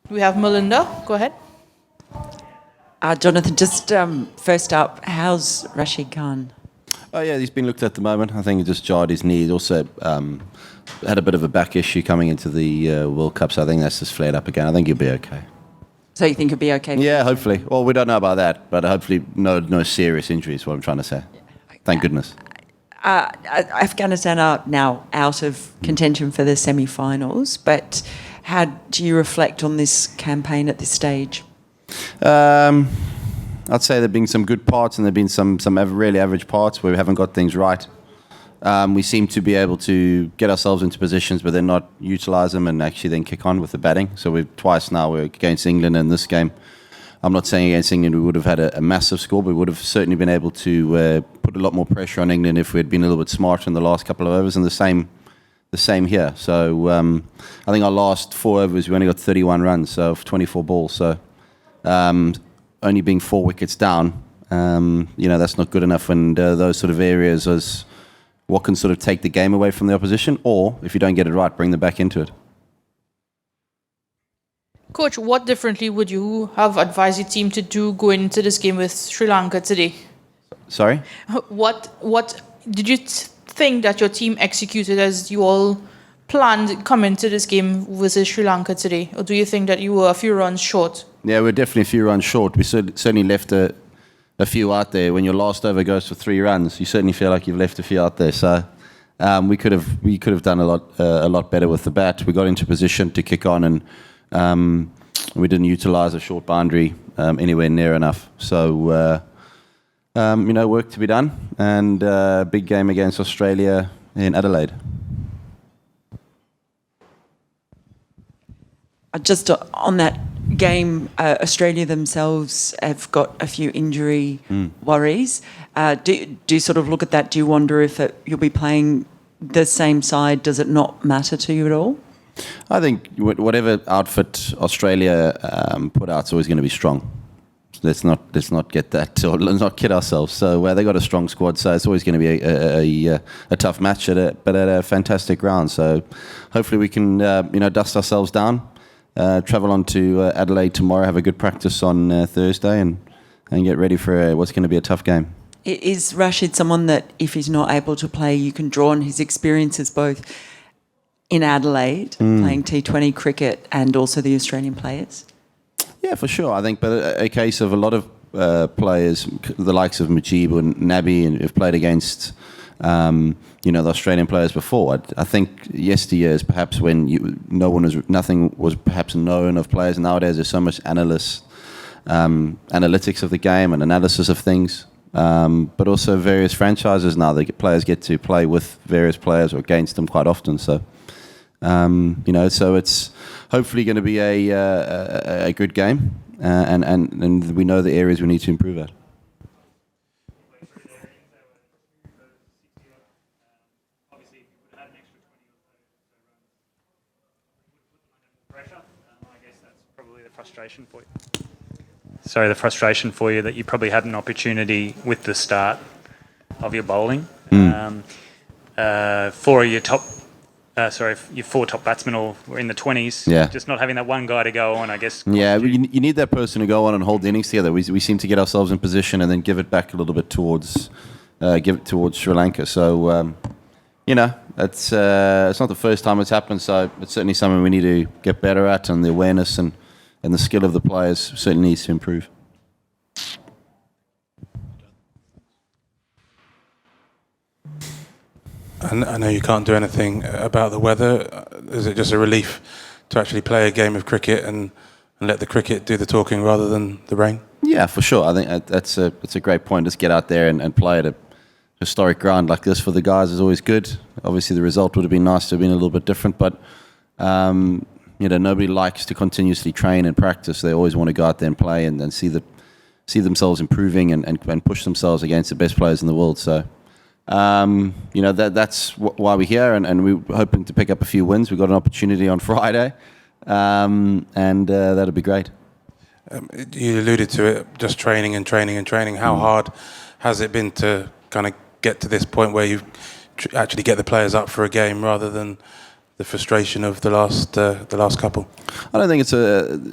We have Melinda. Go ahead. Jonathan, just first up, how's Rashid Khan? Oh yeah, he's been looked at the moment. I think he just jarred his knee. He also had a bit of a back issue coming into the World Cup, so I think that's just flared up again. I think he'll be okay. So you think he'll be okay? Yeah, hopefully. Well, we don't know about that, but hopefully no serious injuries, what I'm trying to say. Thank goodness. Afghanistan are now out of contention for the semi-finals, but how do you reflect on this campaign at this stage? I'd say there have been some good parts and there have been some really average parts where we haven't got things right. We seem to be able to get ourselves into positions but then not utilise them and actually then kick on with the batting. So we're against England in this game. I'm not saying against England we would have had a massive score, but we would have certainly been able to put a lot more pressure on England if we had been a little bit smarter in the last couple of overs, and the same here. So I think our last 4 overs we only got 31 runs, so 24 balls. So only being 4 wickets down, that's not good enough. And those sort of areas is what can sort of take the game away from the opposition, or if you don't get it right, bring them back into it. Coach, what differently would you have advised your team to do going into this game with Sri Lanka today? Sorry? What did you think that your team executed as you all planned coming into this game versus Sri Lanka today? Or do you think that you were a few runs short? Yeah, we're definitely a few runs short. We certainly left a few out there. When your last over goes for 3 runs, you certainly feel like you've left a few out there. So we could have done a lot better with the bat. We got into position to kick on, and we didn't utilise a short boundary anywhere near enough. So work to be done, and big game against Australia in Adelaide. Just on that game, Australia themselves have got a few injury worries. Do you sort of look at that? Do you wonder if you'll be playing the same side? Does it not matter to you at all? I think whatever outfit Australia put out is always going to be strong. Let's not get that, or let's not kid ourselves. So they got a strong squad, so it's always going to be a tough match but at a fantastic ground. So hopefully we can dust ourselves down. Travel on to Adelaide tomorrow, have a good practice on Thursday, and get ready for what's going to be a tough game. Is Rashid someone that, if he's not able to play, you can draw on his experiences both in Adelaide, playing T20 cricket, and also the Australian players? Yeah, for sure. I think, but a case of a lot of players, the likes of Mujib and Nabi, and have played against the Australian players before. I think yesteryears, perhaps when nothing was perhaps known of players. Nowadays, there's so much analytics of the game and analysis of things. But also various franchises now, players get to play with various players or against them quite often. So, so it's hopefully going to be a good game, and we know the areas we need to improve at. The frustration for you that you probably had an opportunity with the start of your bowling. Your 4 top batsmen were in the 20s. Yeah. Just not having that one guy to go on, I guess. Yeah, you need that person to go on and hold the innings together. We seem to get ourselves in position and then give it back a little bit towards Sri Lanka. So, it's not the first time it's happened. So it's certainly something we need to get better at, and the awareness and the skill of the players certainly needs to improve. I know you can't do anything about the weather. Is it just a relief to actually play a game of cricket and let the cricket do the talking rather than the rain? Yeah, for sure. I think that's a great point. Just get out there and play at a historic ground like this for the guys is always good. Obviously, the result would have been nice to have been a little bit different, but nobody likes to continuously train and practice. They always want to go out there and play and see themselves improving and push themselves against the best players in the world. So, that's why we're here, and we're hoping to pick up a few wins. We've got an opportunity on Friday, and that'll be great. You alluded to it, just training and training and training. How hard has it been to kind of get to this point where you actually get the players up for a game rather than the frustration of the last couple? I don't think it's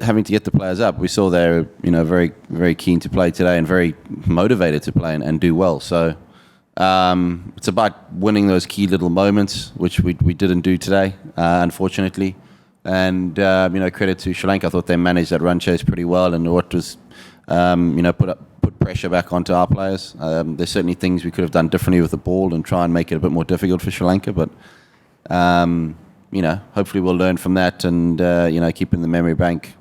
having to get the players up. We saw they're very very keen to play today and very motivated to play and do well. So it's about winning those key little moments, which we didn't do today, unfortunately. And credit to Sri Lanka. I thought they managed that run chase pretty well, and what was put pressure back onto our players. There's certainly things we could have done differently with the ball and try and make it a bit more difficult for Sri Lanka, but. Hopefully we'll learn from that and, keep in the memory bank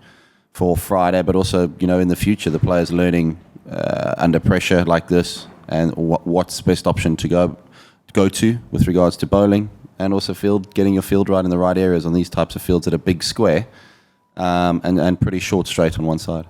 for Friday, but also, in the future, the players learning under pressure like this and what's the best option to go to with regards to bowling and also getting your field right in the right areas on these types of fields that are big square and pretty short straight on one side.